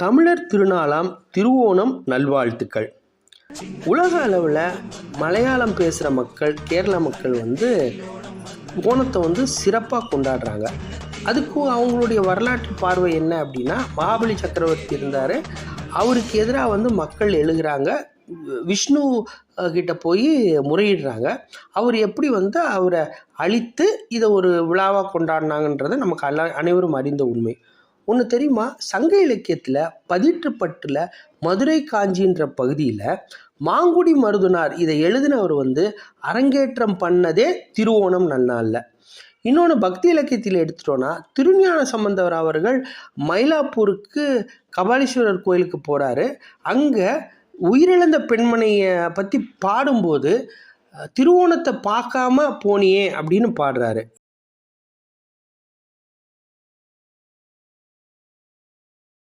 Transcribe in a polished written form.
தமிழர் திருநாளாம் திருவோணம் நல்வாழ்த்துக்கள். உலக அளவில் மலையாளம் பேசுகிற மக்கள், கேரள மக்கள் ஓணத்தை சிறப்பாக கொண்டாடுறாங்க. அதுக்கும் அவங்களுடைய வரலாற்று பார்வை என்ன அப்படின்னா, மகாபலி சக்கரவர்த்தி இருந்தார், அவருக்கு எதிராக மக்கள் எழுகிறாங்க, விஷ்ணு கிட்ட போய் முறையிடுறாங்க. அவர் எப்படி அவரை அழித்து இதை ஒரு விழாவாக கொண்டாடினாங்கன்றது நமக்கு அனைவரும் அறிந்த உண்மை. ஒன்று தெரியுமா, சங்க இலக்கியத்தில் பதிற்றுப்பட்டில் மதுரை காஞ்சின்ற பகுதியில் மாங்குடி மருதுனார் இதை எழுதினவர் அரங்கேற்றம் பண்ணதே திருவோணம் நன்னாளில். இன்னொன்று பக்தி இலக்கியத்தில் எடுத்துட்டோன்னா, திருஞான சம்பந்தர் அவர்கள் மயிலாப்பூருக்கு கபாலீஸ்வரர் கோயிலுக்கு போகிறாரு. அங்கே உயிரிழந்த பெண்மணியை பற்றி பாடும்போது திருவோணத்தை பார்க்காம போனியே அப்படின்னு பாடுறாரு.